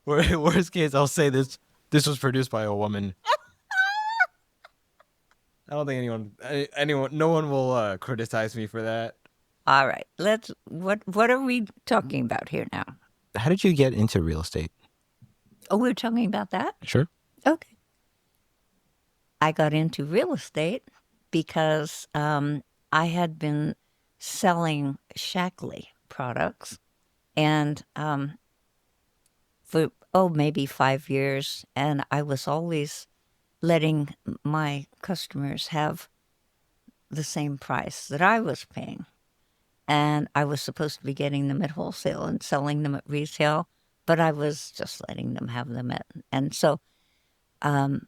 Worst case, I'll say this was produced by a woman. I don't think no one will criticize me for that. All right. What are we talking about here now? How did you get into real estate? Oh, we're talking about that? Sure. Okay. I got into real estate because I had been selling Shackley products and for, maybe 5 years. And I was always letting my customers have the same price that I was paying. And I was supposed to be getting them at wholesale and selling them at retail, but I was just letting them have them at. And so um,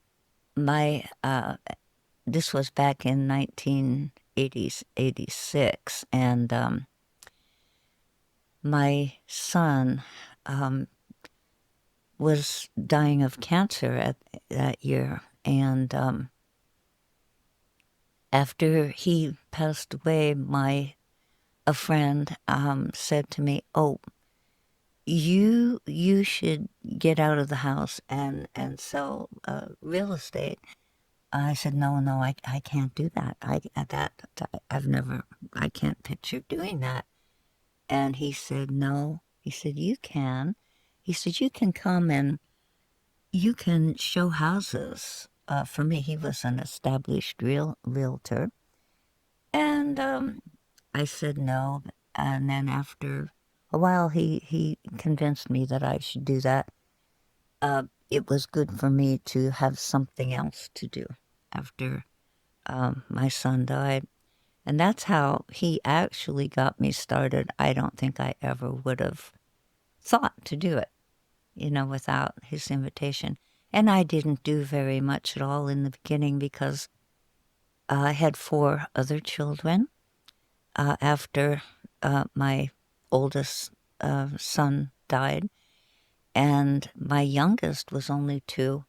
my this was back in 1986, and my son um, was dying of cancer at that year, and after he passed away, my a friend said to me, "Oh, you should get out of the house and sell real estate." I said, "No, no, I can't do that. I've never I can't picture doing that." And he said, "No." He said, "You can." He said, "You can come and you can show houses." For me, he was an established realtor, and I said no. And then after a while, he convinced me that I should do that. It was good for me to have something else to do after my son died. And that's how he actually got me started. I don't think I ever would have thought to do it, without his invitation. And I didn't do very much at all in the beginning because I had four other children after my oldest son died. And my youngest was only 2.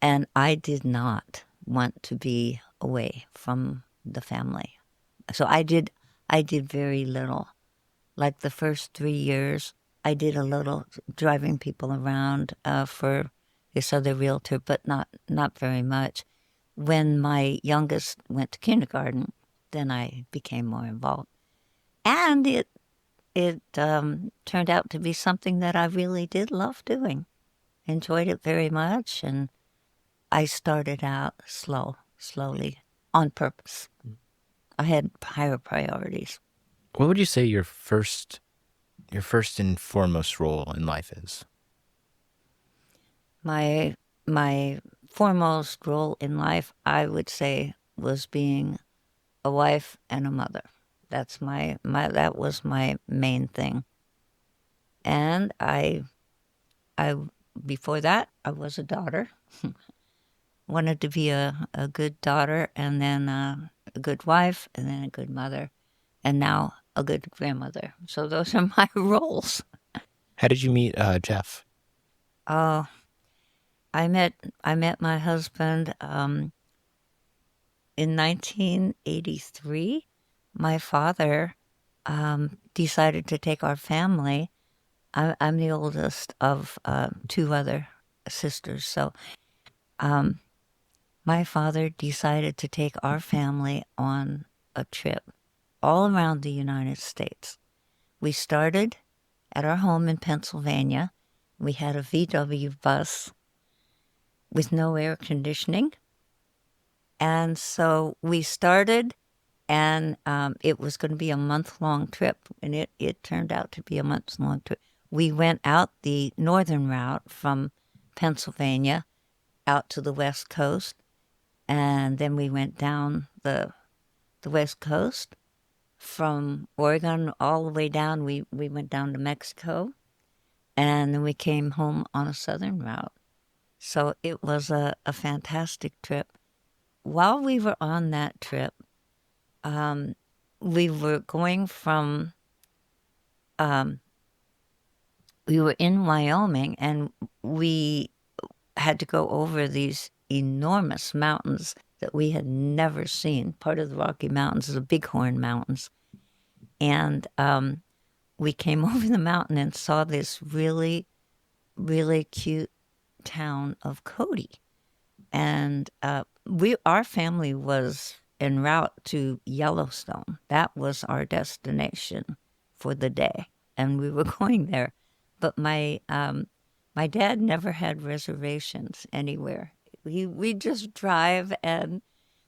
And I did not want to be away from the family. So I did very little. Like the first 3 years, I did a little driving people around for this other realtor, but not very much. When my youngest went to kindergarten, then I became more involved, and it turned out to be something that I really did love doing. Enjoyed it very much, and I started out slowly, on purpose. I had higher priorities. What would you say your first and foremost role in life is? My my foremost role in life, I would say, was being a wife and a mother. That was my main thing. And I before that I was a daughter. Wanted to be a good daughter, and then a good wife, and then a good mother, and now a good grandmother. So those are my roles. How did you meet Jeff? Oh, I met I met my husband in 1983. My father decided to take our family. I'm the oldest of 2 other sisters, so um, my father decided to take our family on a trip all around the United States. We started at our home in Pennsylvania. We had a VW bus with no air conditioning. And so we started, and it was going to be a month-long trip, and it turned out to be a month-long trip. We went out the northern route from Pennsylvania out to the West Coast, and then we went down the West Coast from Oregon all the way down. We went down to Mexico, and then we came home on a southern route. So it was a fantastic trip. While we were on that trip, um, we were going from, um, we were in Wyoming, and we had to go over these enormous mountains that we had never seen. Part of the Rocky Mountains is the Bighorn Mountains. And we came over the mountain and saw this really really cute town of Cody. And our family was en route to Yellowstone. That was our destination for the day, and we were going there. But my dad never had reservations anywhere. We just drive, and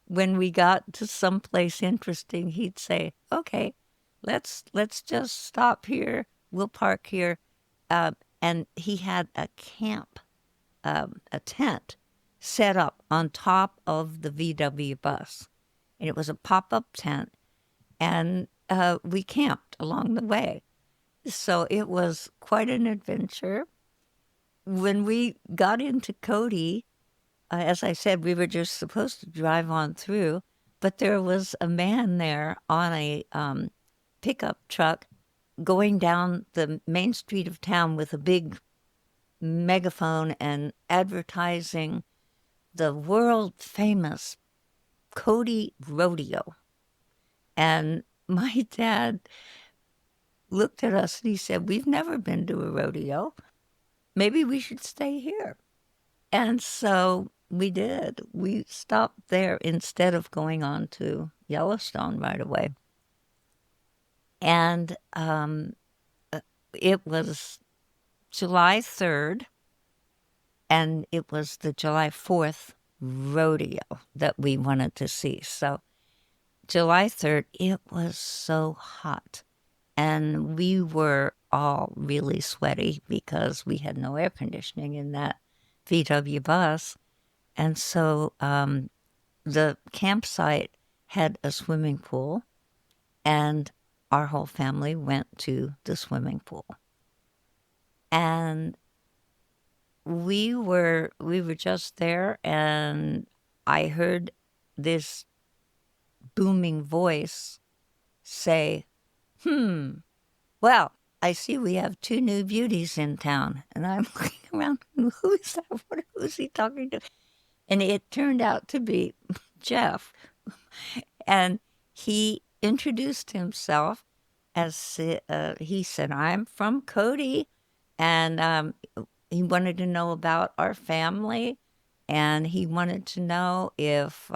when we got to someplace interesting, he'd say, "Okay, let's just stop here. We'll park here." Uh, and he had a camp, a tent set up on top of the VW bus. And it was a pop up tent. And we camped along the way. So it was quite an adventure. When we got into Cody, as I said, we were just supposed to drive on through, but there was a man there on a pickup truck going down the main street of town with a big megaphone and advertising the world famous Cody Rodeo. And my dad looked at us and he said, "We've never been to a rodeo. Maybe we should stay here." And so we did. We stopped there instead of going on to Yellowstone right away. And it was July 3rd, and it was the July 4th rodeo that we wanted to see. So July 3rd, it was so hot. And we were all really sweaty because we had no air conditioning in that VW bus. And so the campsite had a swimming pool, and our whole family went to the swimming pool. And we were just there, and I heard this booming voice say, "Well, I see we have two new beauties in town." And I'm looking around, who is that? Who's he talking to? And it turned out to be Jeff. And he introduced himself as he said, "I'm from Cody." And he wanted to know about our family. And he wanted to know if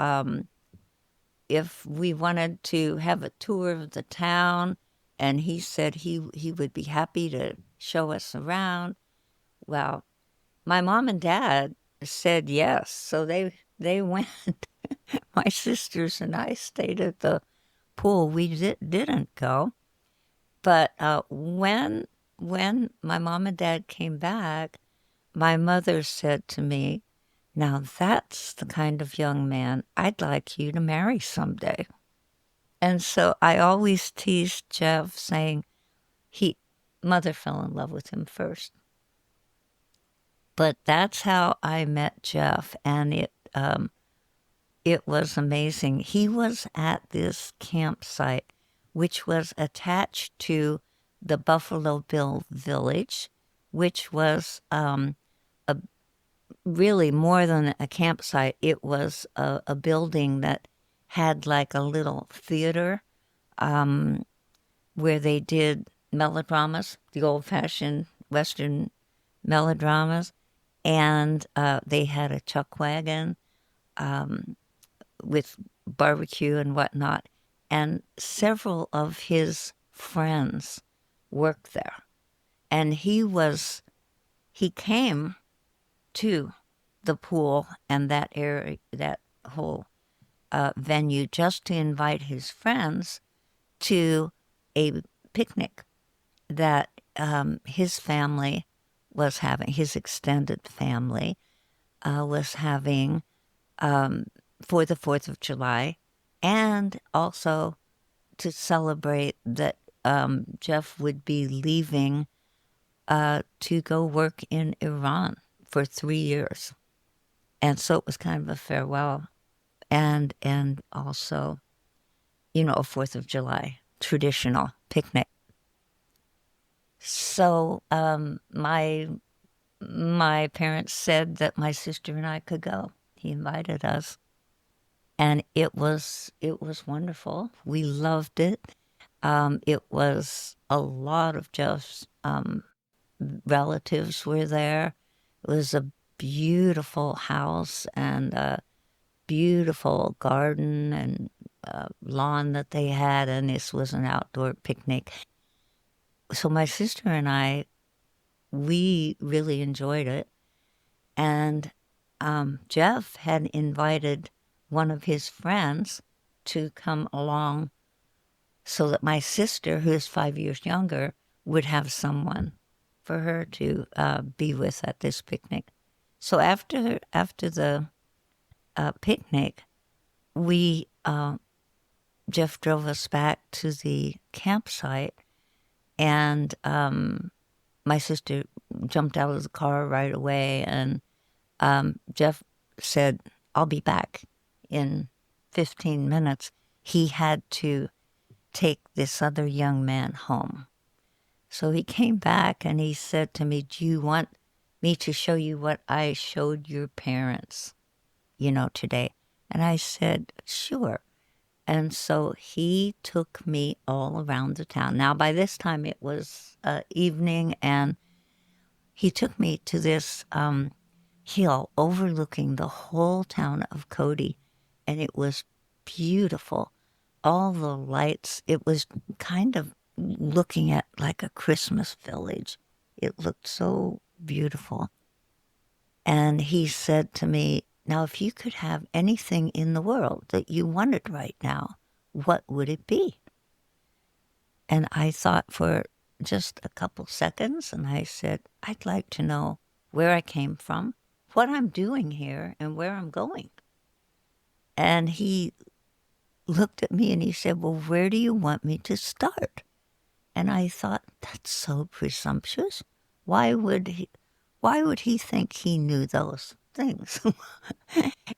we wanted to have a tour of the town. And he said he would be happy to show us around. Well, my mom and dad said yes, so they went. My sisters and I stayed at the pool. We didn't go, but when my mom and dad came back, my mother said to me, "Now that's the kind of young man I'd like you to marry someday." And so I always teased Jeff, saying he mother fell in love with him first. But that's how I met Jeff, and it was amazing. He was at this campsite, which was attached to the Buffalo Bill Village, which was a really more than a campsite. It was a building that had like a little theater where they did melodramas, the old-fashioned Western melodramas, and they had a chuck wagon with barbecue and whatnot. And several of his friends worked there. And he came to the pool and that area, that whole venue, just to invite his friends to a picnic that his family was having, his extended family was having for the 4th of July, and also to celebrate that Jeff would be leaving to go work in Iran for 3 years. And so it was kind of a farewell, and also, a 4th of July traditional picnic. So my parents said that my sister and I could go. He invited us, and it was wonderful. We loved it. It was a lot of just relatives were there. It was a beautiful house and a beautiful garden and lawn that they had, and this was an outdoor picnic. So my sister and I, we really enjoyed it. And Jeff had invited one of his friends to come along so that my sister, who is 5 years younger, would have someone for her to be with at this picnic. So after the picnic, we Jeff drove us back to the campsite, and my sister jumped out of the car right away, and Jeff said, "I'll be back in 15 minutes." He had to take this other young man home. So he came back and he said to me, "Do you want me to show you what I showed your parents, today?" And I said, "Sure." And so he took me all around the town. Now, by this time, it was evening, and he took me to this hill overlooking the whole town of Cody, and it was beautiful. All the lights, it was kind of looking at like a Christmas village. It looked so beautiful. And he said to me, "Now, if you could have anything in the world that you wanted right now, what would it be?" And I thought for just a couple seconds, and I said, "I'd like to know where I came from, what I'm doing here, and where I'm going." And he looked at me and he said, "Well, where do you want me to start?" And I thought, that's so presumptuous. Why would he think he knew those things?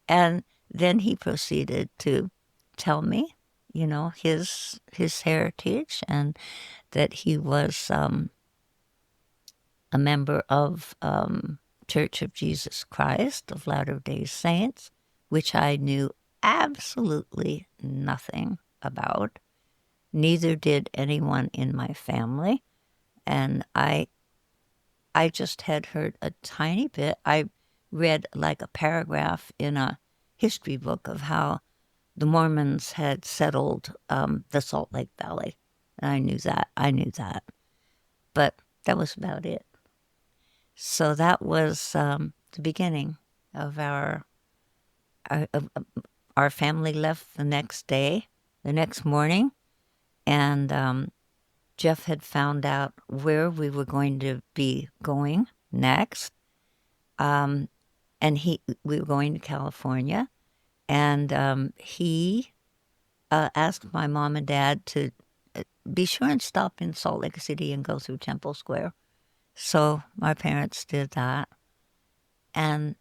And then he proceeded to tell me, his heritage, and that he was a member of Church of Jesus Christ of Latter-day Saints, which I knew absolutely nothing about. Neither did anyone in my family. And I just had heard a tiny bit. I read like a paragraph in a history book of how the Mormons had settled the Salt Lake Valley. And I knew that. But that was about it. So that was the beginning of our family left the next day, the next morning, and Jeff had found out where we were going to be going next, and we were going to California, and he asked my mom and dad to be sure and stop in Salt Lake City and go through Temple Square. So my parents did that. And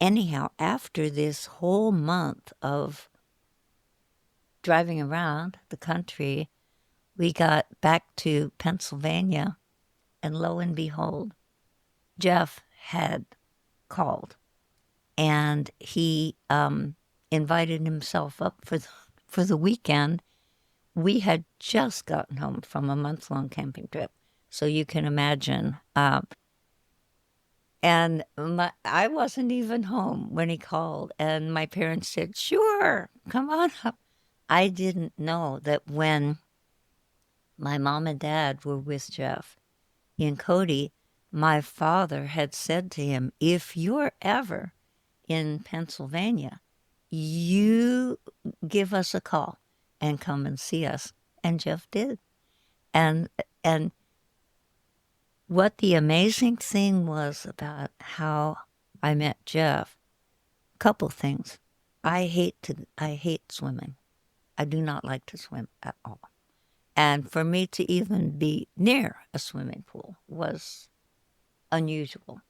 anyhow, after this whole month of driving around the country, we got back to Pennsylvania, and lo and behold, Jeff had called, and he invited himself up for the weekend. We had just gotten home from a month-long camping trip, so you can imagine. And I wasn't even home when he called, and my parents said, "Sure, come on up." I didn't know that when my mom and dad were with Jeff in Cody, my father had said to him, "If you're ever in Pennsylvania, you give us a call and come and see us." And Jeff did. And what the amazing thing was about how I met Jeff, couple things. I hate swimming. I do not like to swim at all. And for me to even be near a swimming pool was unusual.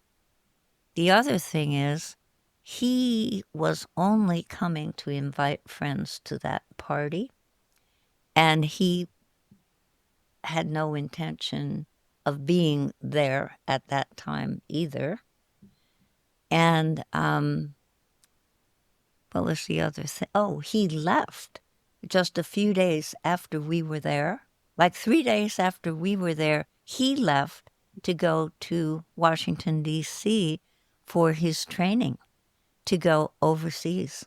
The other thing is, he was only coming to invite friends to that party, and he had no intention of being there at that time either. And what was the other thing? Oh, he left just a few days after we were there. Like 3 days after we were there, he left to go to Washington, D.C. for his training, to go overseas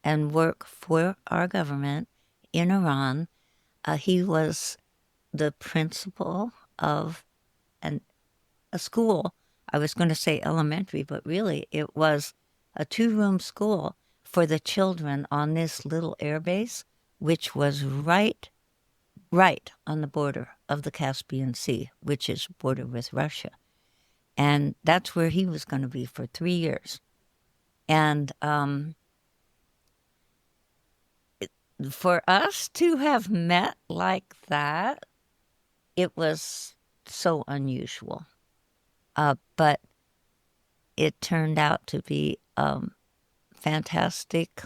and work for our government in Iran. He was the principal of an, a school. I was going to say elementary, but really it was a two-room school for the children on this little air base, which was right on the border of the Caspian Sea, which is border with Russia. And that's where he was going to be for 3 years. And for us to have met like that, it was so unusual. But it turned out to be fantastic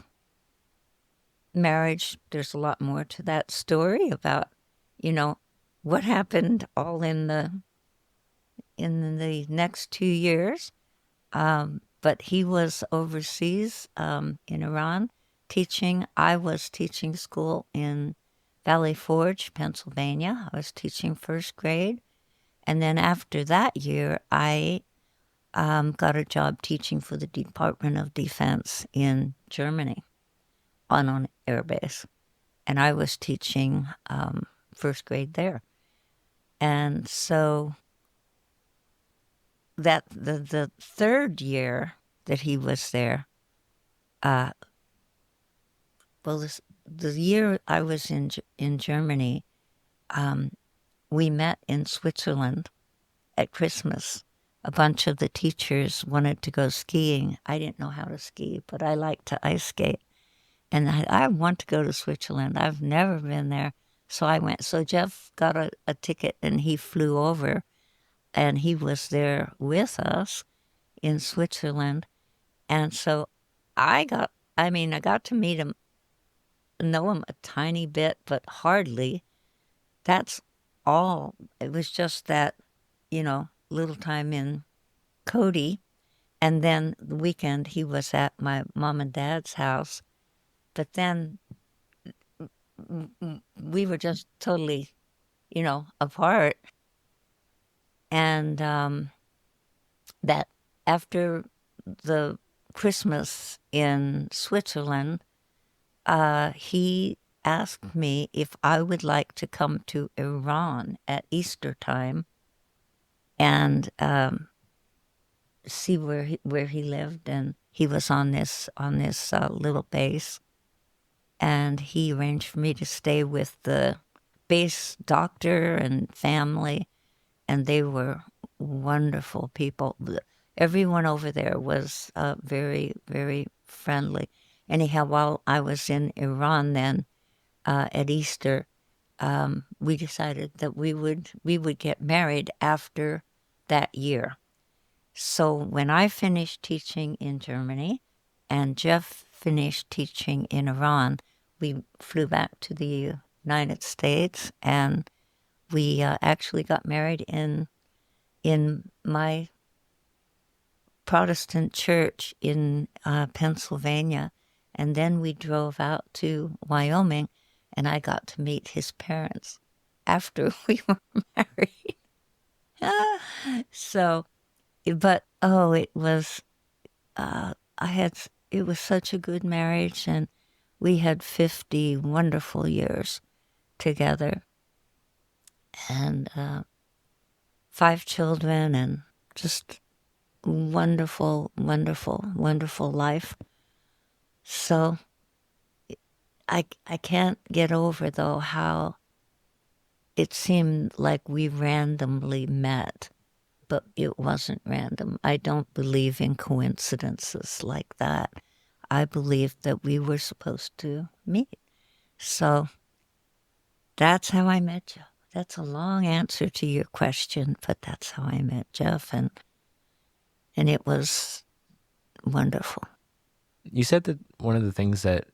marriage. There's a lot more to that story about, you know, what happened all in the next 2 years. But he was overseas in Iran teaching. I was teaching school in Valley Forge, Pennsylvania. I was teaching first grade. And then after that year, I got a job teaching for the Department of Defense in Germany on an air base. And I was teaching first grade there. And so that the third year that he was there, uh, well, the year I was in Germany, we met in Switzerland at Christmas. A bunch of the teachers wanted to go skiing. I didn't know how to ski, but I like to ice skate. And I want to go to Switzerland. I've never been there. So I went. So Jeff got a ticket and he flew over and he was there with us in Switzerland. And so I got to meet him, know him a tiny bit, but hardly. That's all. It was just that, little time in Cody. And then the weekend he was at my mom and dad's house. But then we were just totally, apart. And that after the Christmas in Switzerland, he asked me if I would like to come to Iran at Easter time and see where he lived. And he was on this little base, and he arranged for me to stay with the base doctor and family, and they were wonderful people. Everyone over there was very, very friendly. Anyhow, while I was in Iran then at Easter, we decided that we would get married after that year. So when I finished teaching in Germany and Jeff finished teaching in Iran, we flew back to the United States, and we actually got married in my Protestant church in Pennsylvania. And then we drove out to Wyoming, and I got to meet his parents after we were married. So, but oh, it was, it was such a good marriage, and we had 50 wonderful years together, and 5 children, and just wonderful, wonderful, wonderful life. So I can't get over, though, how it seemed like we randomly met, but it wasn't random. I don't believe in coincidences like that. I believe that we were supposed to meet. So that's how I met Jeff. That's a long answer to your question, but that's how I met Jeff, and it was wonderful. You said that one of the things that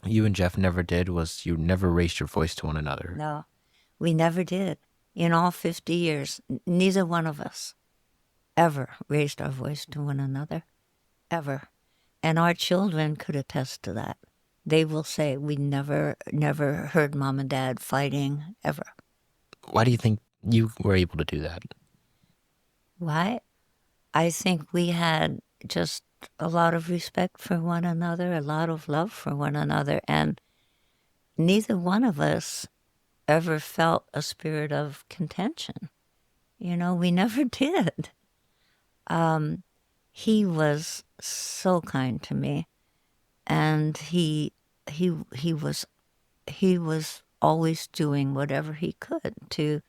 you and Jeff never did was you never raised your voice to one another. No, we never did. In all 50 years, neither one of us ever raised our voice to one another, ever. And our children could attest to that. They will say we never heard mom and dad fighting, ever. Why do you think you were able to do that? Why? I think we had just a lot of respect for one another, a lot of love for one another, and neither one of us ever felt a spirit of contention. We never did. Um, he was so kind to me, and he was always doing whatever he could to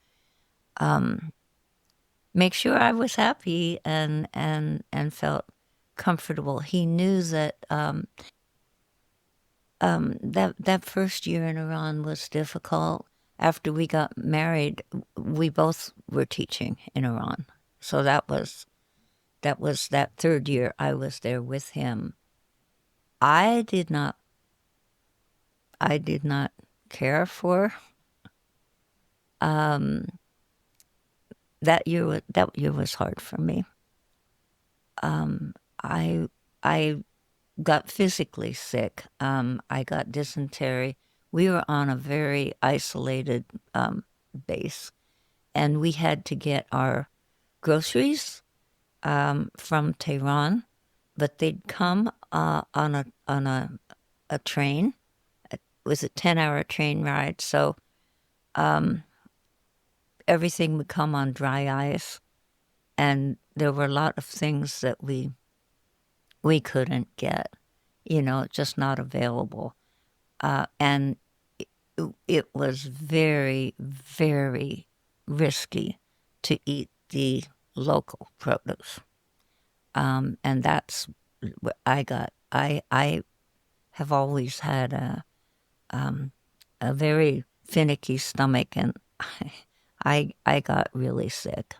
um, make sure I was happy and felt comfortable. He knew that that first year in Iran was difficult. After we got married, we both were teaching in Iran, so that was that third year I was there with him. I did not I did not care for um, that year was hard for me. Um, I I got physically sick. I got dysentery. We were on a very isolated base, and we had to get our groceries from Tehran, but they'd come on a train. It was a 10-hour train ride, so um, everything would come on dry ice, and there were a lot of things that we couldn't get, just not available. And it was very, very risky to eat the local produce. And that's what I got. I have always had um, a very finicky stomach, and I got really sick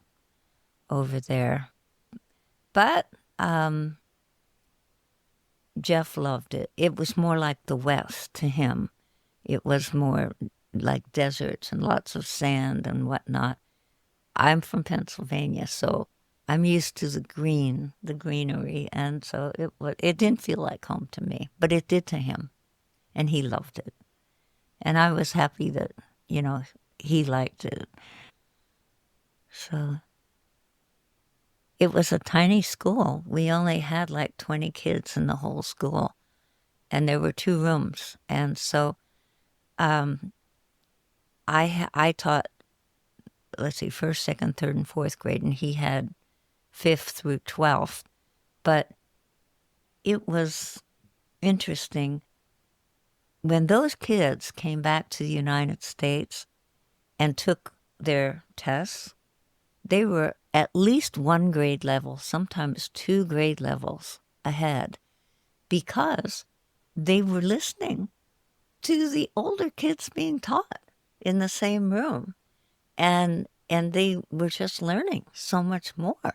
over there. But Jeff loved it. It was more like the West to him. It was more like deserts and lots of sand and whatnot. I'm from Pennsylvania, so I'm used to the greenery, and so it didn't feel like home to me, but it did to him, and he loved it, and I was happy that you know he liked it. So it was a tiny school. We only had like 20 kids in the whole school, and there were 2 rooms, and so um, I taught, let's see, first, second, third, and fourth grade, and he had fifth through 12th. But it was interesting when those kids came back to the United States and took their tests. They were at least 1 grade level, sometimes 2 grade levels ahead, because they were listening to the older kids being taught in the same room, and they were just learning so much more.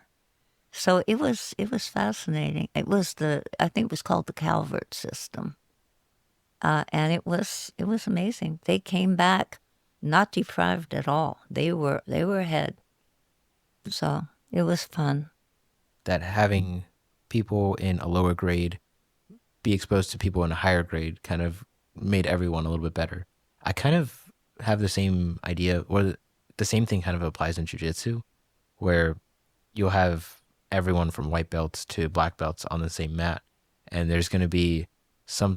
So it was fascinating. I think it was called the Calvert system, and it was amazing. They came back not deprived at all. They were ahead. So it was fun. That having people in a lower grade be exposed to people in a higher grade kind of made everyone a little bit better. I kind of have the same idea, or the same thing kind of applies in jujitsu, where you'll have everyone from white belts to black belts on the same mat, and there's going to be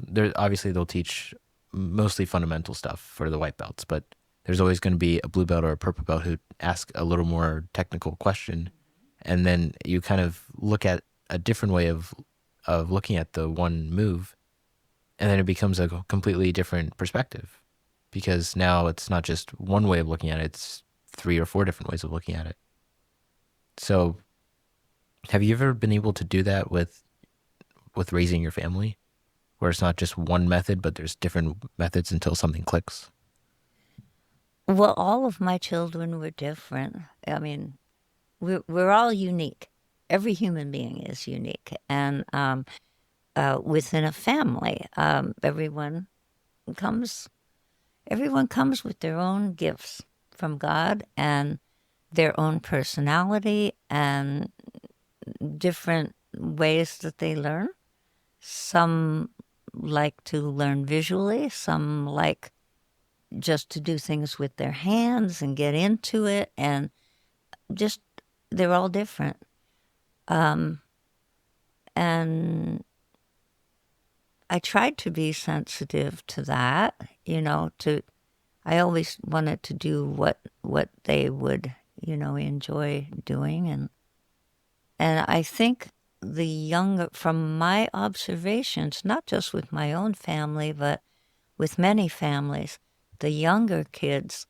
there obviously they'll teach mostly fundamental stuff for the white belts, but there's always going to be a blue belt or a purple belt who ask a little more technical question, and then you kind of look at a different way of looking at the one move, and then it becomes a completely different perspective, because now it's not just one way of looking at it, it's 3 or 4 different ways of looking at it. So have you ever been able to do that with raising your family, where it's not just one method, but there's different methods until something clicks? Well, all of my children were different. I mean, we're all unique. Every human being is unique, and within a family, comes everyone comes with their own gifts from God and their own personality and different ways that they learn. Some like to learn visually, some like just to do things with their hands and get into it, and just they're all different. Um, and I tried to be sensitive to that, to I always wanted to do what they would, enjoy doing, and I think the younger, from my observations, not just with my own family, but with many families, the younger kids,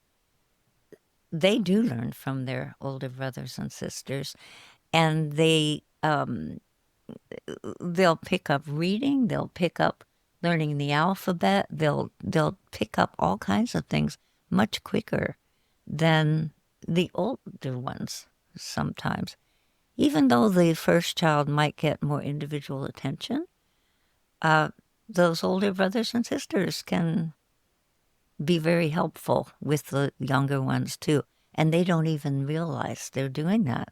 they do learn from their older brothers and sisters, and they'll pick up reading, they'll pick up learning the alphabet, they'll pick up all kinds of things much quicker than the older ones sometimes. Even though the first child might get more individual attention, uh, those older brothers and sisters can be very helpful with the younger ones too. And they don't even realize they're doing that.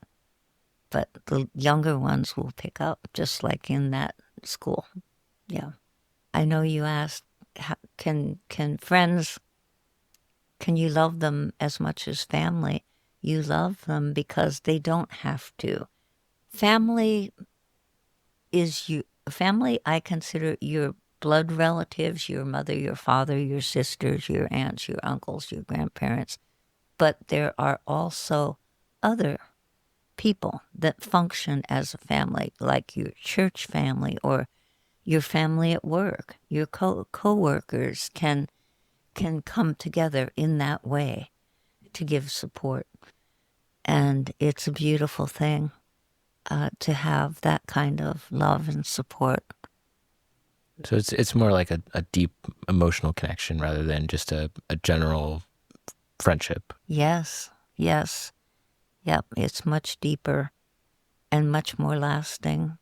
But the younger ones will pick up, just like in that school. Yeah. I know you asked, can friends, can you love them as much as family? You love them because they don't have to. Family is you. Family, I consider your blood relatives, your mother, your father, your sisters, your aunts, your uncles, your grandparents. But there are also other people that function as a family, like your church family or your family at work. Your co-workers can come together in that way to give support, and it's a beautiful thing to have that kind of love and support. So it's more like a deep emotional connection rather than just a general friendship. Yes, yes, yep. It's much deeper and much more lasting.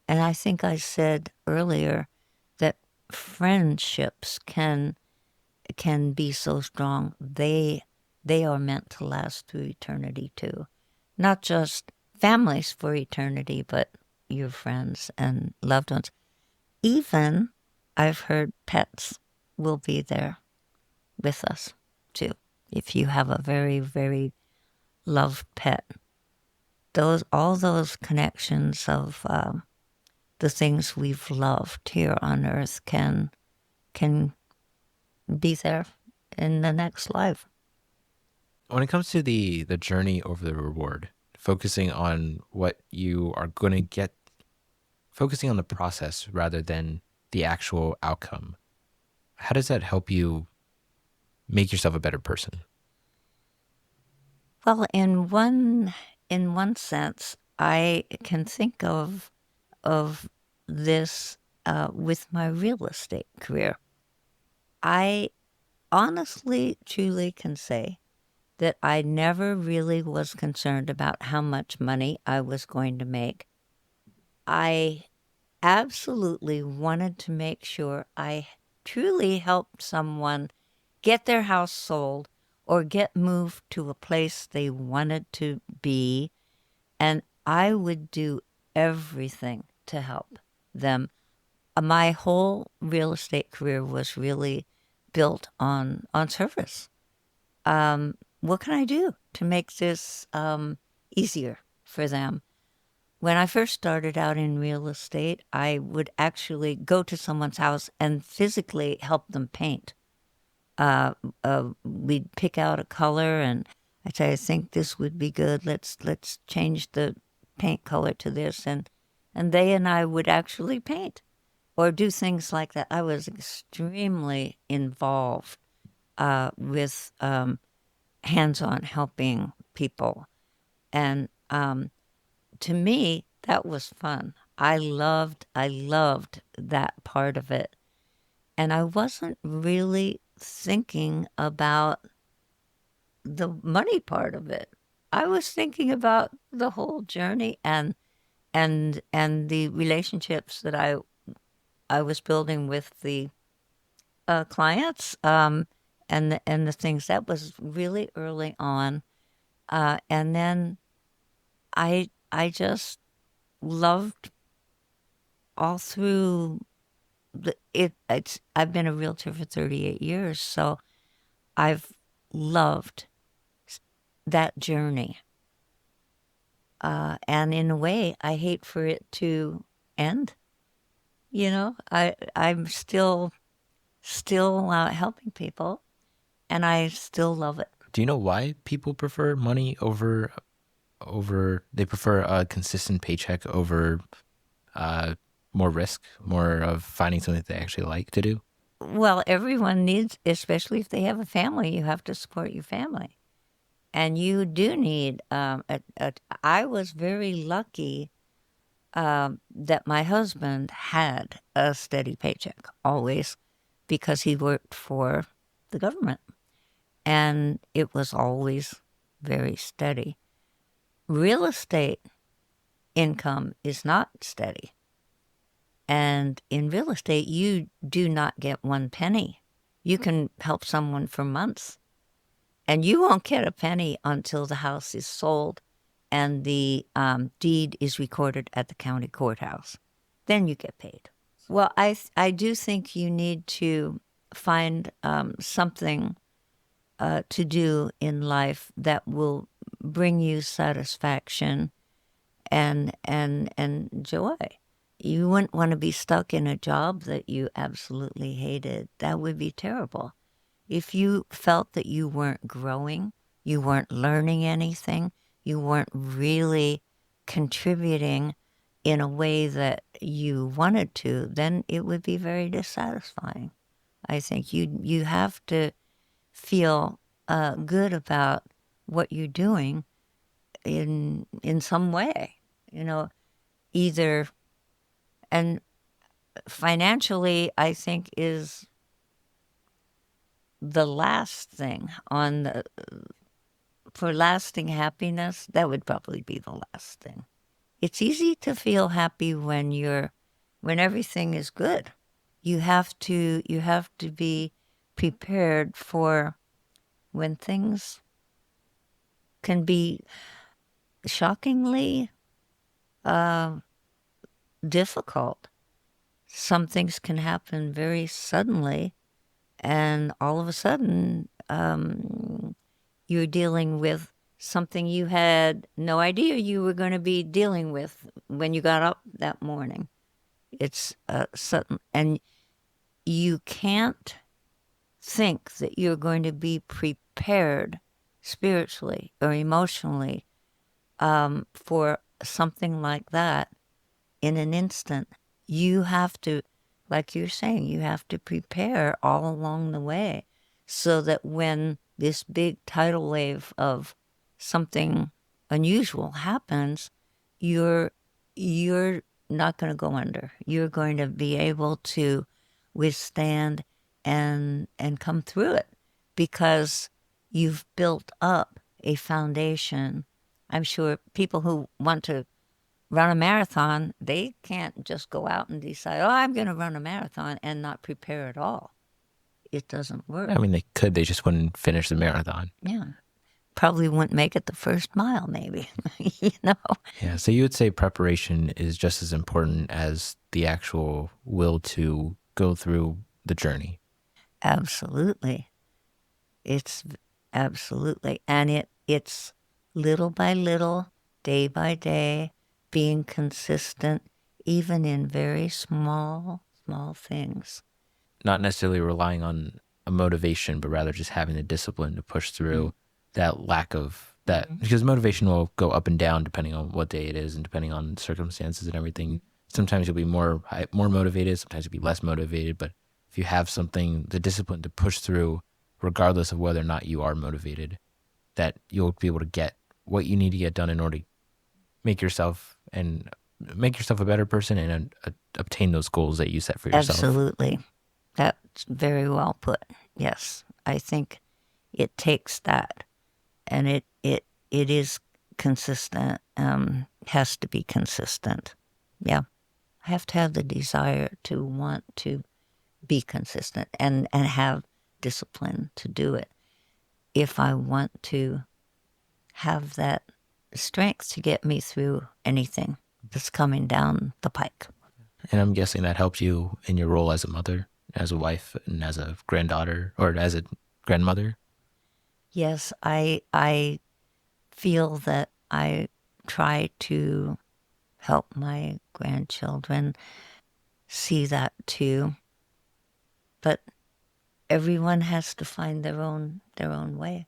And I think I said earlier that friendships can be so strong. They are meant to last through eternity too. Not just families for eternity, but your friends and loved ones. Even I've heard pets will be there with us too. If you have a very, very loved pet, all those connections of the things we've loved here on earth can be there in the next life. When it comes to the journey over the reward, focusing on what you are going to get, focusing on the process rather than the actual outcome, how does that help you make yourself a better person? Well, in one sense, I can think of this with my real estate career. I honestly, truly can say that I never really was concerned about how much money I was going to make. I absolutely wanted to make sure I truly helped someone get their house sold or get moved to a place they wanted to be. And I would do everything to help them. My whole real estate career was really built on service. What can I do to make this easier for them? When I first started out in real estate, I would actually go to someone's house and physically help them paint. We'd pick out a color, and I'd say, "I think this would be good. Let's change the paint color to this," and they and I would actually paint or do things like that. I was extremely involved with hands-on helping people, and to me, that was fun. I loved that part of it. And I wasn't really thinking about the money part of it. I was thinking about the whole journey and the relationships that I was building with the clients, and the things that was really early on. And then I just loved all through it's I've been a realtor for 38 years, so I've loved that journey. And in a way, I hate for it to end. I'm still helping people, and I still love it. Do you know why people prefer money over they prefer a consistent paycheck over uh more risk, more of finding something that they actually like to do? Well, everyone needs, especially if they have a family, you have to support your family. And you do need, I was very lucky that my husband had a steady paycheck always because he worked for the government and it was always very steady. Real estate income is not steady. And in real estate, you do not get one penny. You can help someone for months, and you won't get a penny until the house is sold and the deed is recorded at the county courthouse. Then you get paid. Well, I do think you need to find something to do in life that will bring you satisfaction and joy. You wouldn't want to be stuck in a job that you absolutely hated. That would be terrible. If you felt that you weren't growing, you weren't learning anything, you weren't really contributing in a way that you wanted to, then it would be very dissatisfying. I think you have to feel good about what you're doing in some way, you know, either. And financially, I think is the last thing on the for lasting happiness. That would probably be the last thing. It's easy to feel happy when everything is good. You have to be prepared for when things can be shockingly uh, difficult. Some things can happen very suddenly, and all of a sudden, you're dealing with something you had no idea you were going to be dealing with when you got up that morning. It's sudden, and you can't think that you're going to be prepared spiritually or emotionally for something like that in an instant. You have to, like you're saying, you have to prepare all along the way so that when this big tidal wave of something unusual happens, you're you're not going to go under. You're going to be able to withstand and come through it because you've built up a foundation. I'm sure people who want to run a marathon, they can't just go out and decide, oh, I'm going to run a marathon and not prepare at all. It doesn't work. I mean, they could, they just wouldn't finish the marathon. Yeah. Probably wouldn't make it the first mile, maybe. you know? Yeah, so you would say preparation is just as important as the actual will to go through the journey. Absolutely. It's absolutely. And it's little by little, day by day, being consistent, even in very small things. Not necessarily relying on a motivation, but rather just having the discipline to push through that lack of that, because motivation will go up and down depending on what day it is and depending on circumstances and everything. Sometimes you'll be more motivated, sometimes you'll be less motivated, but if you have something, the discipline to push through, regardless of whether or not you are motivated, that you'll be able to get what you need to get done in order to make yourself a better person and obtain those goals that you set for yourself. Absolutely. That's very well put. Yes. I think it takes that and it is consistent, has to be consistent. Yeah. I have to have the desire to want to be consistent and have discipline to do it if I want to have that strength to get me through anything that's coming down the pike. And I'm guessing that helped you in your role as a mother, as a wife, and as a granddaughter, or as a grandmother. Yes, I feel that I try to help my grandchildren see that too. But everyone has to find their own way.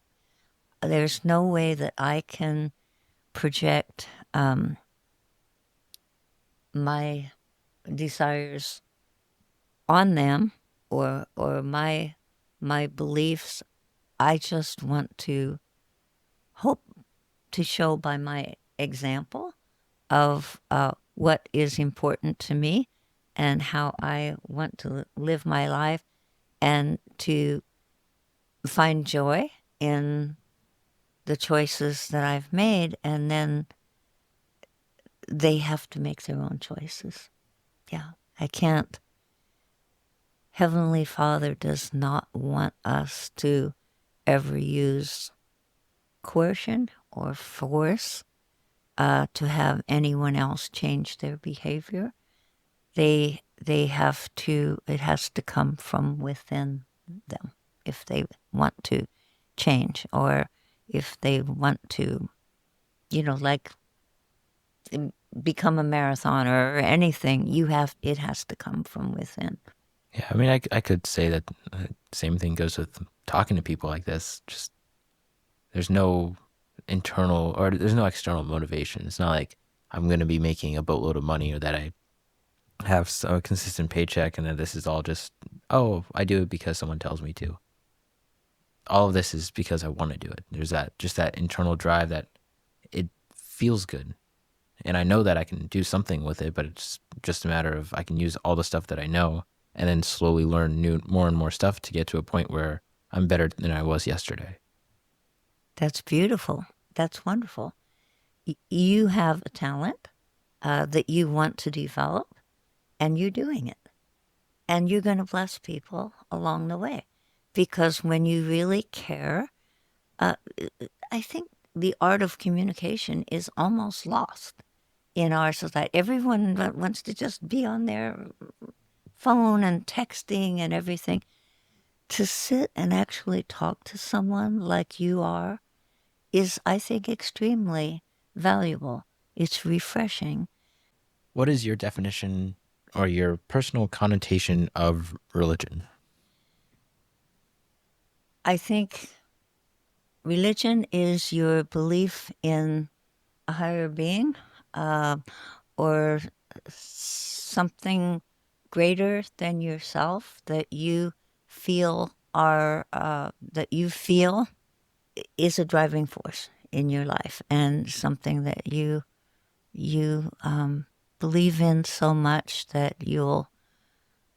There's no way that I can project my desires on them, or my beliefs. I just want to hope to show by my example of what is important to me and how I want to live my life, and to find joy in the choices that I've made. And then they have to make their own choices. Yeah, I can't. Heavenly Father does not want us to ever use coercion or force to have anyone else change their behavior. They have to. It has to come from within them if they want to change, or if they want to, like become a marathoner or anything. It has to come from within. Yeah, I mean, I could say that same thing goes with talking to people like this. Just there's no internal or there's no external motivation. It's not like I'm going to be making a boatload of money or that I have a consistent paycheck and that this is all just, oh, I do it because someone tells me to. All of this is because I want to do it. There's just that internal drive that it feels good. And I know that I can do something with it, but it's just a matter of I can use all the stuff that I know and then slowly learn more and more stuff to get to a point where I'm better than I was yesterday. That's beautiful. That's wonderful. You have a talent that you want to develop, and you're doing it. And you're going to bless people along the way. Because when you really care, uh, I think the art of communication is almost lost in our society. Everyone wants to just be on their phone and texting and everything. To sit and actually talk to someone like you are is, I think, extremely valuable. It's refreshing. What is your definition or your personal connotation of religion? I think religion is your belief in a higher being, uh, or something greater than yourself that you feel is a driving force in your life, and something that you believe in so much that you'll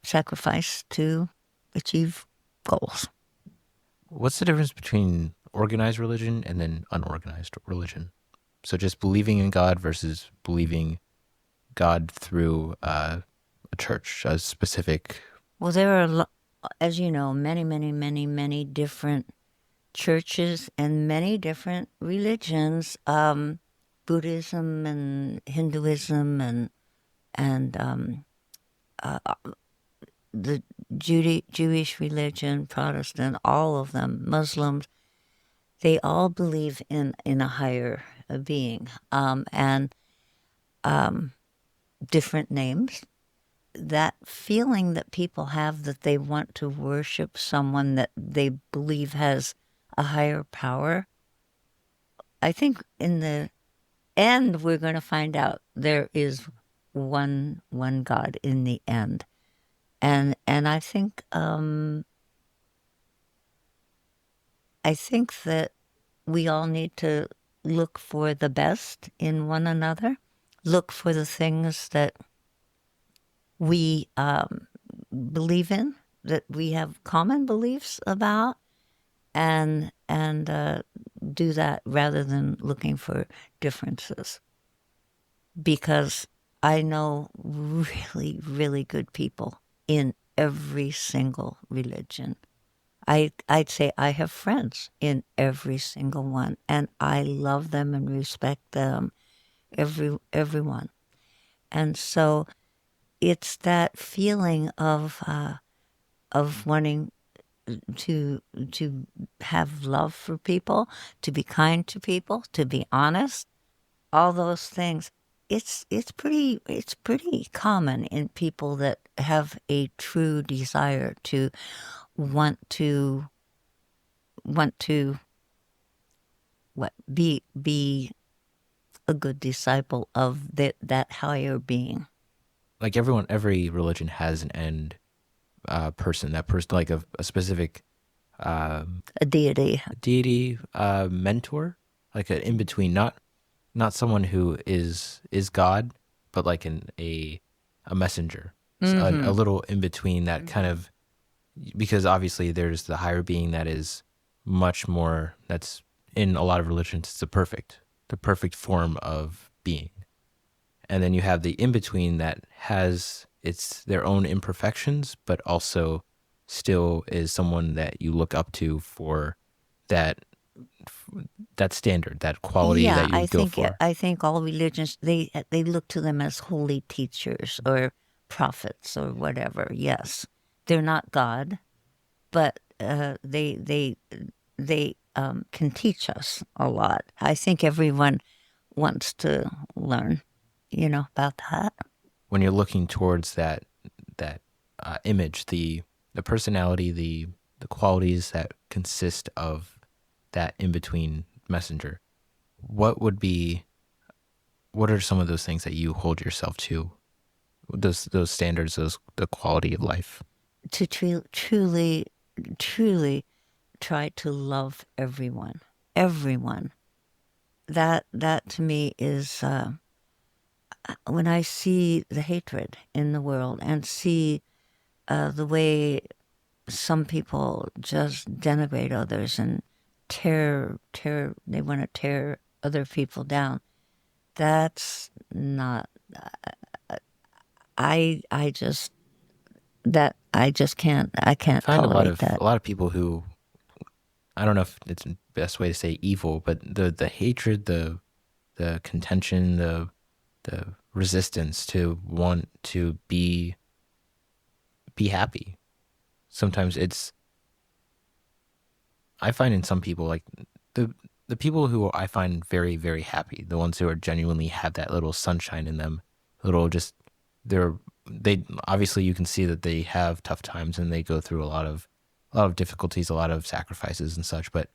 sacrifice to achieve goals. What's the difference between organized religion and then unorganized religion? So just believing in God versus believing God through a church, a specific. Well, there are, as you know, many, many, many, many different churches and many different religions, Buddhism and Hinduism, and uh, the Jewish religion, Protestant, all of them, Muslims. They all believe in a higher being, and um, different names. That feeling that people have that they want to worship someone that they believe has a higher power. I think in the end we're going to find out there is one God in the end, and I think that we all need to look for the best in one another, look for the things that we believe in, that we have common beliefs about, and do that rather than looking for differences. Because I know really, really good people in every single religion. I'd say I have friends in every single one, and I love them and respect them, everyone. And so it's that feeling of wanting to to have love for people, to be kind to people, to be honest, all those things. It's pretty common in people that have a true desire to want to want to what be a good disciple of that higher being, Like every religion has an end person, that person, like a specific um, a deity. deity, mentor, like an in between, not someone who is God, but like a messenger, a Mm-hmm. little in between that kind Mm-hmm. of, because obviously there's the higher being that is much more, that's in a lot of religions it's the perfect form of being, and then you have the in between that has its their own imperfections, but also still is someone that you look up to for that that standard, that quality Yeah, that you go for. I think all religions they look to them as holy teachers or prophets or whatever. Yes, they're not God, but they can teach us a lot. I think everyone wants to learn, about that. When you're looking towards that image, the personality, the qualities that consist of that in between messenger, what would be what are some of those things that you hold yourself to, those standards, those the quality of life? To truly, truly try to love everyone, everyone. That to me is when I see the hatred in the world and see the way some people just denigrate others and tear they want to tear other people down. That's not I just that I I can't find tolerate that. a lot of people who, I don't know if it's the best way to say evil, but the hatred, the contention, the resistance to want to be happy. Sometimes it's, I find in some people, like the the people who I find very very happy, the ones who are genuinely have that little sunshine in them, little just they're they obviously you can see that they have tough times and they go through a lot of difficulties, a lot of sacrifices and such, but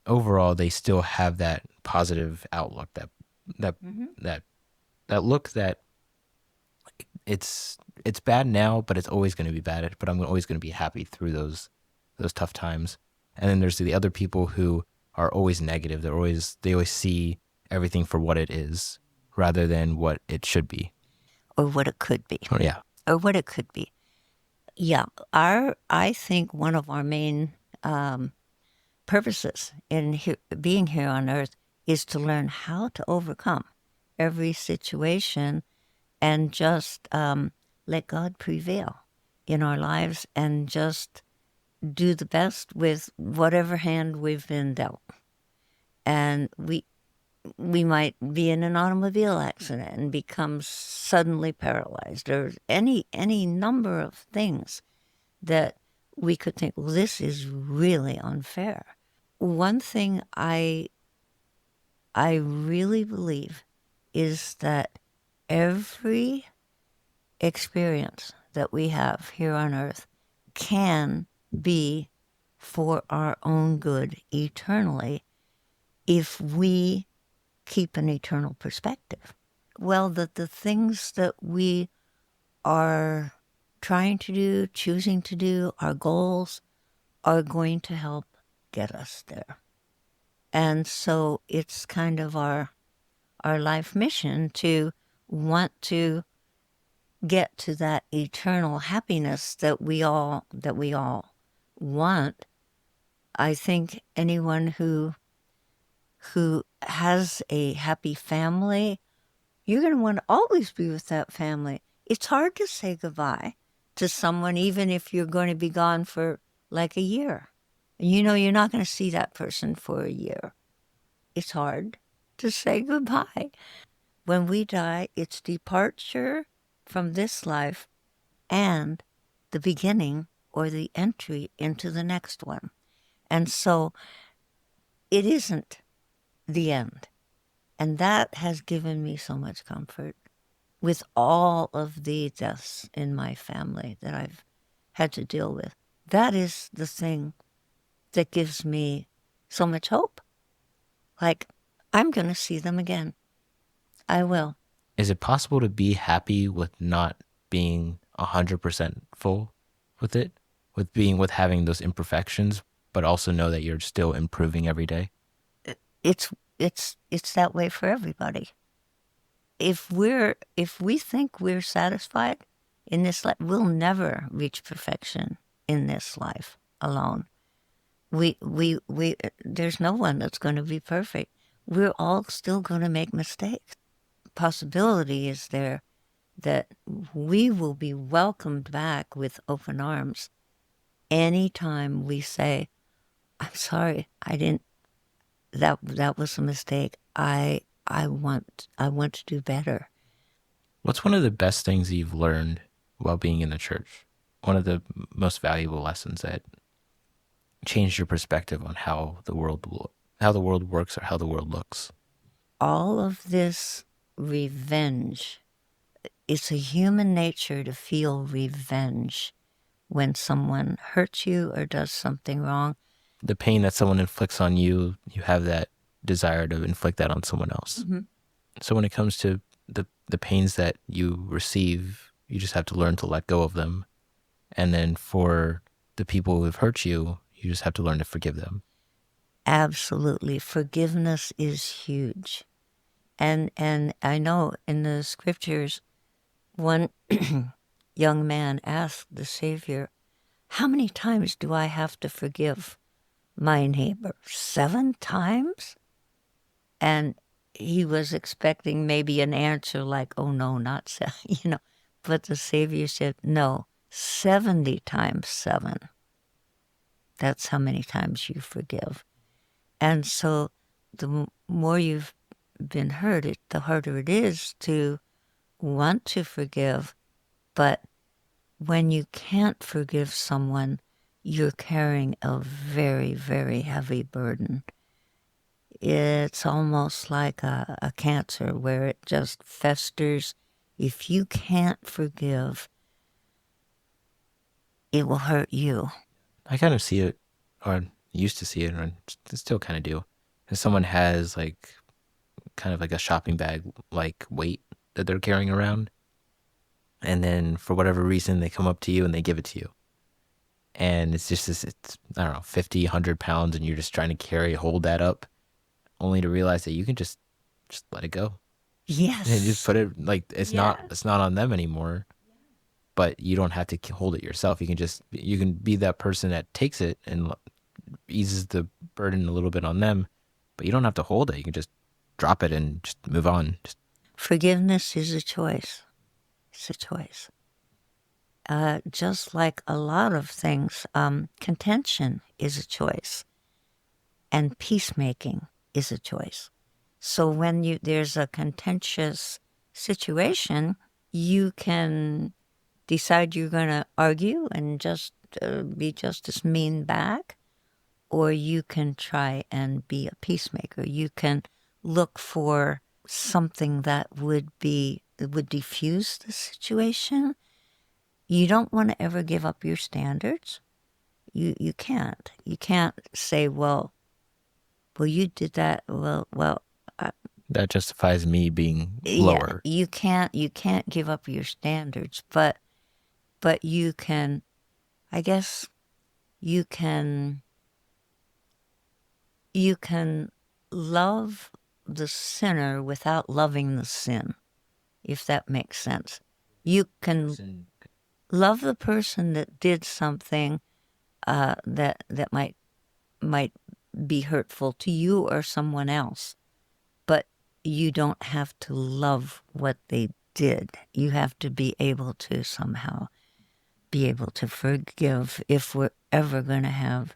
overall they still have that positive outlook, that Hmm. that that look that it's bad now, but it's always going to be bad. But I'm always going to be happy through those tough times. And then there's the other people who are always negative. They always see everything for what it is rather than what it should be. Or what it could be. Oh yeah, Or what it could be. Yeah, our I think one of our main um, purposes in being here on Earth is to learn how to overcome every situation and just let God prevail in our lives and just do the best with whatever hand we've been dealt. And we might be in an automobile accident and become suddenly paralyzed, or any number of things that we could think, well, this is really unfair. One thing I really believe is that every experience that we have here on earth can be for our own good eternally if we keep an eternal perspective. Well, that the things that we are trying to do, choosing to do, our goals are going to help get us there. And so it's kind of our life mission to want to get to that eternal happiness that we all want. I think anyone who has a happy family, you're going to want to always be with that family. It's hard to say goodbye to someone even if you're going to be gone for like a year. You know you're not going to see that person for a year. It's hard to say goodbye. When we die, it's departure from this life and the beginning or the entry into the next one. And so it isn't the end. And that has given me so much comfort with all of the deaths in my family that I've had to deal with. That is the thing that gives me so much hope. Like, I'm going to see them again. I will. Is it possible to be happy with not being 100% full with it, with having those imperfections, but also know that you're still improving every day? It's it's that way for everybody. If we think we're satisfied in this life, we'll never reach perfection in this life alone. We there's no one that's going to be perfect. We're all still going to make mistakes. Possibility is there that we will be welcomed back with open arms anytime we say, I'm sorry, I didn't, that was a mistake. I want to do better. What's one of the best things you've learned while being in the church? One of the most valuable lessons that changed your perspective on how the world works or how the world looks? All of this revenge, it's a human nature to feel revenge when someone hurts you or does something wrong. The pain that someone inflicts on you, you have that desire to inflict that on someone else. Mm-hmm. So when it comes to the pains that you receive, you just have to learn to let go of them. And then for the people who have hurt you, you just have to learn to forgive them. Absolutely. Forgiveness is huge. And I know in the scriptures, one young man asked the Savior, how many times do I have to forgive my neighbor? 7 times? And he was expecting maybe an answer like, oh no, not 7, you know. But the Savior said, no, 70 times 7. That's how many times you forgive. And so the more you've been hurt, the harder it is to want to forgive. But when you can't forgive someone, you're carrying a very, very heavy burden. It's almost like a cancer where it just festers. If you can't forgive, it will hurt you. I kind of see it, or used to see it, or still kind of do. If someone has like kind of like a shopping bag like weight that they're carrying around, and then for whatever reason they come up to you and they give it to you, and it's just this, it's, I don't know, 50, 100 pounds, and you're just trying to hold that up, only to realize that you can just let it go and just Yes. put it like Yes. it's not on them anymore. But you don't have to hold it yourself. You can be that person that takes it and eases the burden a little bit on them, but you don't have to hold it. You can just drop it and just move on. Just Forgiveness is a choice. It's a choice. Just like a lot of things, contention is a choice, and peacemaking is a choice. So when there's a contentious situation, you can decide you're going to argue and just be just as mean back, or you can try and be a peacemaker. You can look for something that would diffuse the situation. You don't want to ever give up your standards. You can't. You can't say, well, you did that. Well, that justifies me being yeah. lower. You can't give up your standards, but you can. I guess you can. You can love the sinner without loving the sin, if that makes sense. You can love the person that did something that might be hurtful to you or someone else, but you don't have to love what they did. You have to be able to somehow be able to forgive if we're ever going to have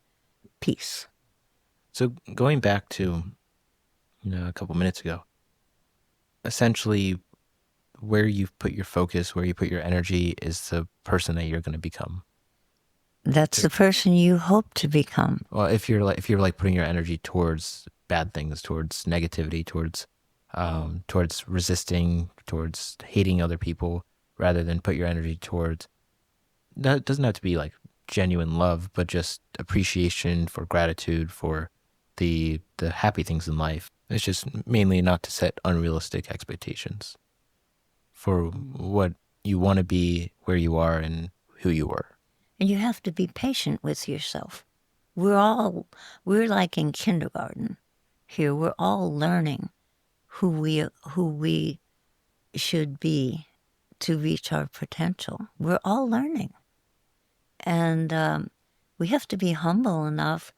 peace. So going back to a couple minutes ago, essentially where you put your focus, where you put your energy is the person that you're going to become. That's the person you hope to become. Well, if you're like putting your energy towards bad things, towards negativity, towards resisting, towards hating other people, rather than put your energy towards, that doesn't have to be like genuine love, but just appreciation, for gratitude, for the happy things in life. It's just mainly not to set unrealistic expectations for what you want to be, where you are, and who you are. And you have to be patient with yourself. We're like in kindergarten here. We're all learning who we should be to reach our potential. We're all learning. And we have to be humble enough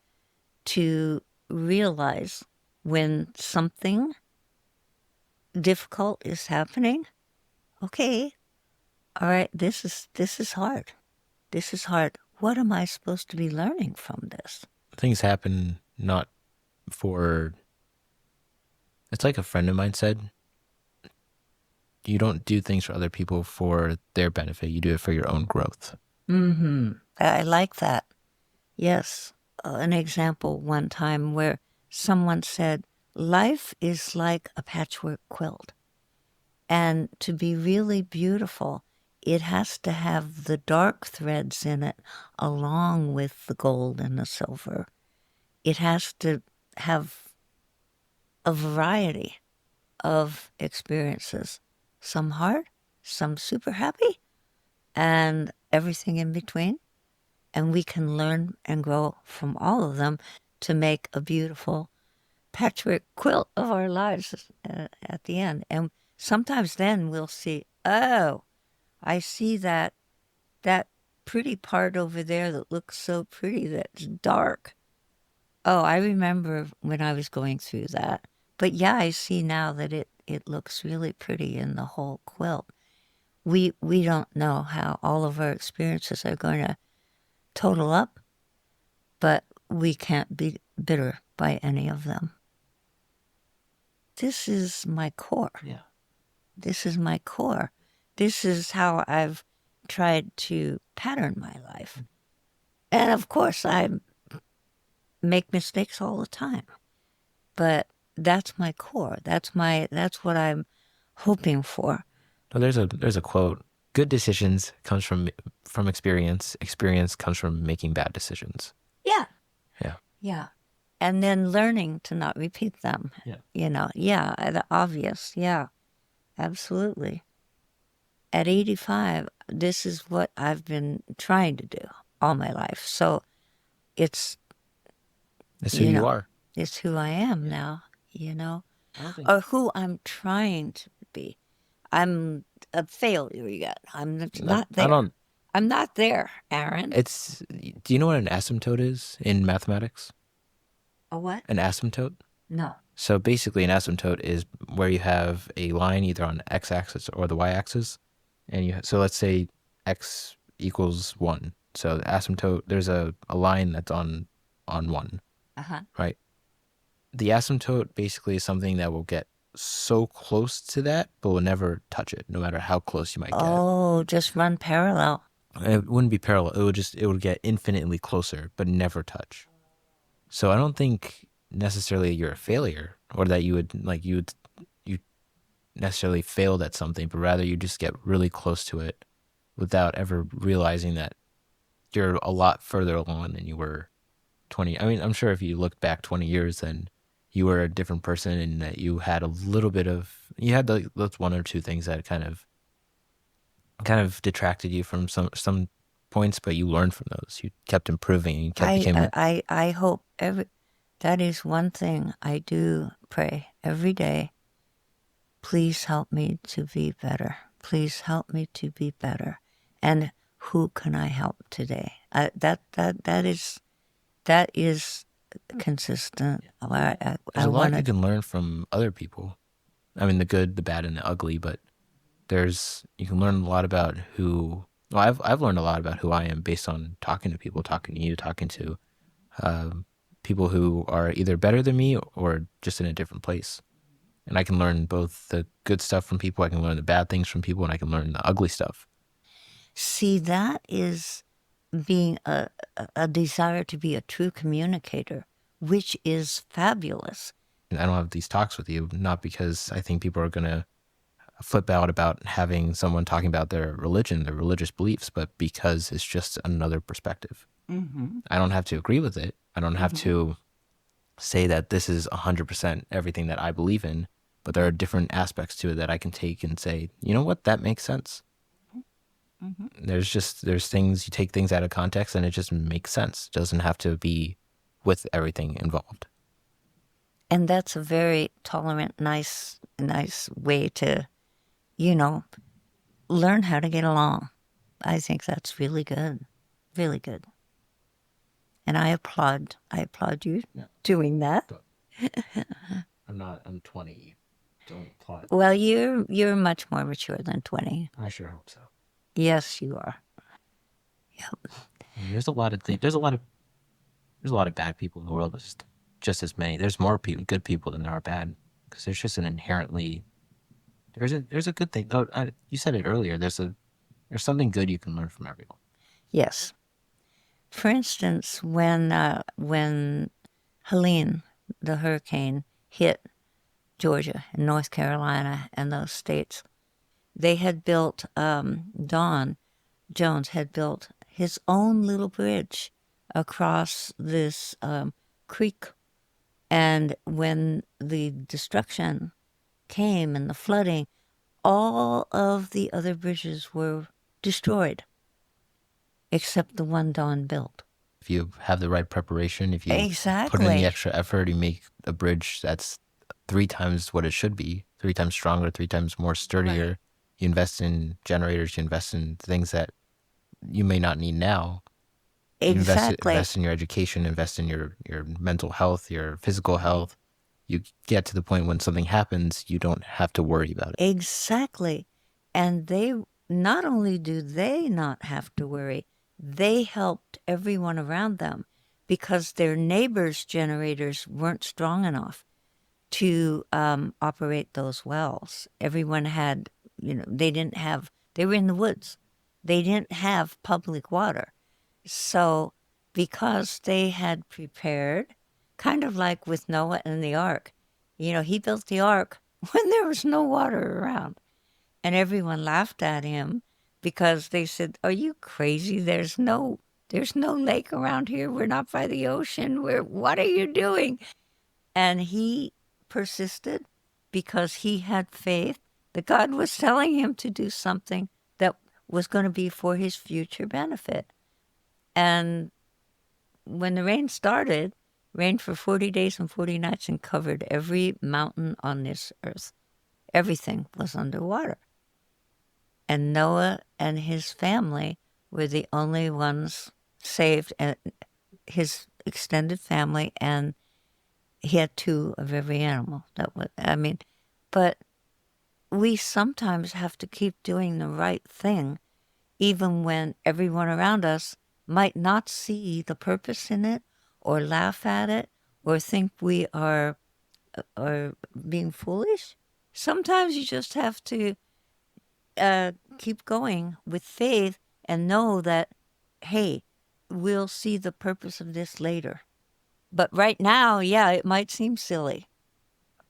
to realize when something difficult is happening. Okay, all right, this is hard. This is hard. What am I supposed to be learning from this? Things happen not for, it's like a friend of mine said, you don't do things for other people for their benefit. You do it for your own growth. Mm-hmm. I like that. Yes. An example one time where someone said, life is like a patchwork quilt. And to be really beautiful, it has to have the dark threads in it along with the gold and the silver. It has to have a variety of experiences, some hard, some super happy, and everything in between. And we can learn and grow from all of them to make a beautiful patchwork quilt of our lives at the end. And sometimes then we'll see, oh, I see that pretty part over there that looks so pretty that's dark. Oh, I remember when I was going through that. But yeah, I see now that it looks really pretty in the whole quilt. We don't know how all of our experiences are going to total up, but we can't be bitter by any of them. This is my core. Yeah. This is my core. This is how I've tried to pattern my life. And of course, I make mistakes all the time, but that's my core. That's what I'm hoping for. No, there's a quote. Good decisions comes from experience. Experience comes from making bad decisions. Yeah. Yeah. Yeah. And then learning to not repeat them. Yeah. Yeah, the obvious. Yeah, absolutely. At 85, this is what I've been trying to do all my life. So it's, That's who you you know, are. it's who I am now, I don't think. or who I'm trying to be. I'm a failure yet. I'm No, not I there. don't. I'm not there, Aaron. It's. Do you know what an asymptote is in mathematics? A what? An asymptote. No. So basically, an asymptote is where you have a line either on the x-axis or the y-axis, and so let's say x equals 1. So the asymptote, there's a line that's on 1, Uh-huh. right? The asymptote basically is something that will get so close to that, but will never touch it, no matter how close you might get. Oh, just run parallel. It wouldn't be parallel. It would get infinitely closer, but never touch. So I don't think necessarily you're a failure, or that you necessarily failed at something, but rather you just get really close to it without ever realizing that you're a lot further along than you were 20. I mean, I'm sure if you look back 20 years, then you were a different person, and that you had a little bit of, you had those one or two things that kind of detracted you from some points, but you learned from those. You kept improving, and you kept I became. I hope that is one thing I do pray every day. Please help me to be better. Please help me to be better. And who can I help today? That is consistent. There's I a lot want you to. can learn from other people. I mean, the good, the bad, and the ugly, but you can learn a lot about who. Well, I've learned a lot about who I am based on talking to people, talking to you, talking to people who are either better than me or just in a different place. And I can learn both the good stuff from people, I can learn the bad things from people, and I can learn the ugly stuff. See, that is being a desire to be a true communicator, which is fabulous. I don't have these talks with you, not because I think people are going to flip out about having someone talking about their religion, their religious beliefs, but because it's just another perspective. Mm-hmm. I don't have to agree with it. I don't have Mm-hmm. to say that this is 100% everything that I believe in, but there are different aspects to it that I can take and say, you know what, that makes sense. Mm-hmm. There's things, you take things out of context and it just makes sense. It doesn't have to be with everything involved. And that's a very tolerant, nice way to, you know, learn how to get along. I think that's really good, really good. And I applaud you Yeah. doing that. I'm 20. Don't plot. Well, you're much more mature than 20. I sure hope so. Yes, you are. Yep. I mean, there's a lot of things. There's a lot of bad people in the world. There's just as many. There's more people, good people than there are bad, because there's just an inherently there's a good thing. Oh, you said it earlier. There's something good you can learn from everyone. Yes. For instance, when Helene, the hurricane, hit Georgia and North Carolina and those states, they had built, Don Jones had built his own little bridge across this creek. And when the destruction came and the flooding, all of the other bridges were destroyed except the one Don built. If you have the right preparation, if you put in the Exactly. extra effort, you make a bridge that's 3 times what it should be, 3 times stronger, 3 times more Right. sturdier. You invest in generators, you invest in things that you may not need now. You Exactly. invest in your education, invest in your mental health, your physical health. You get to the point when something happens, you don't have to worry about it. Exactly. And they not only do they not have to worry, they helped everyone around them because their neighbors' generators weren't strong enough to operate those wells. Everyone had, they didn't have, they were in the woods. They didn't have public water. So, because they had prepared, kind of like with Noah and the ark, he built the ark when there was no water around. And everyone laughed at him because they said, "Are you crazy? There's no lake around here. We're not by the ocean. What are you doing?" And he persisted because he had faith that God was telling him to do something that was going to be for his future benefit. And when the rain started, rained for 40 days and 40 nights and covered every mountain on this earth. Everything was underwater. And Noah and his family were the only ones saved, and his extended family, and he had two of every animal. But we sometimes have to keep doing the right thing, even when everyone around us might not see the purpose in it, or laugh at it, or think we are being foolish. Sometimes you just have to keep going with faith and know that, hey, we'll see the purpose of this later. But right now, yeah, it might seem silly.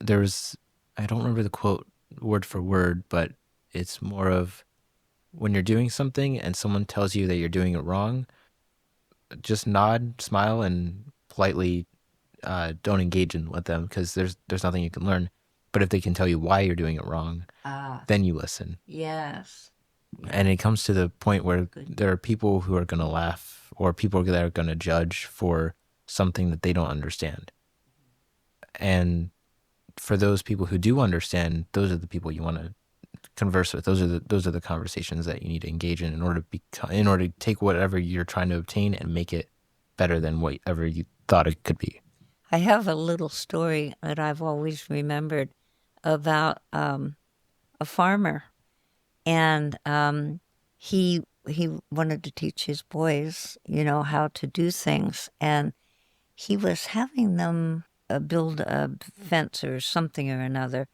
There's, I don't remember the quote word for word, but it's more of when you're doing something and someone tells you that you're doing it wrong, just nod, smile, and politely don't engage in with them because there's nothing you can learn. But if they can tell you why you're doing it wrong, Ah, then you listen. yes. Yeah. And it comes to the point where Good. there are people who are going to laugh or people that are going to judge for something that they don't understand. And for those people who do understand, those are the people you want to converse with. Those are the conversations that you need to engage in order to take whatever you're trying to obtain and make it better than whatever you thought it could be. I have a little story that I've always remembered about a farmer, and he wanted to teach his boys, how to do things, and he was having them build a fence or something or another,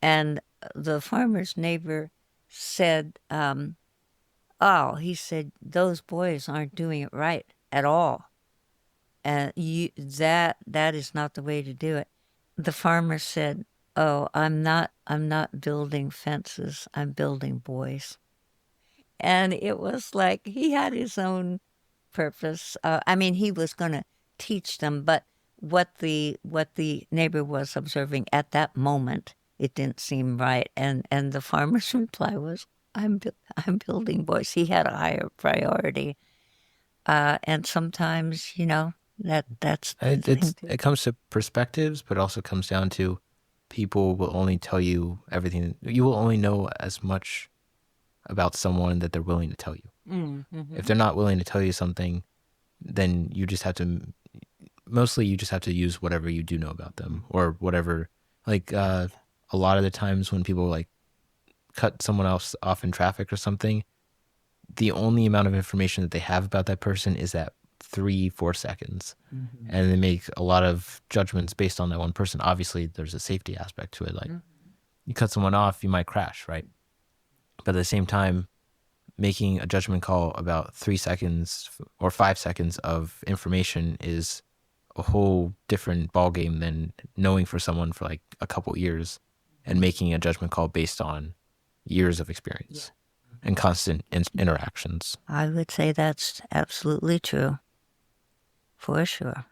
and the farmer's neighbor said, Oh, he said, those boys aren't doing it right at all. And that is not the way to do it. The farmer said, "Oh, I'm not building fences. I'm building boys." And it was like he had his own purpose. I mean, he was going to teach them, but what the neighbor was observing at that moment, it didn't seem right. And the farmer's reply was, I'm building boys." He had a higher priority, and sometimes that's the thing too. It comes to perspectives, but also comes down to people will only tell you everything. You will only know as much about someone that they're willing to tell you. If Mm-hmm. they're not willing to tell you something, then you just have to mostly you just have to use whatever you do know about them or whatever. Like a lot of the times when people like cut someone else off in traffic or something, the only amount of information that they have about that person is that 3-4 seconds, Mm-hmm. and they make a lot of judgments based on that one person. Obviously there's a safety aspect to it, like you cut someone off, you might crash, right? But at the same time, making a judgment call about 3 seconds or 5 seconds of information is a whole different ballgame than knowing for someone for like a couple years and making a judgment call based on years of experience and constant interactions. I would say that's absolutely true, for sure.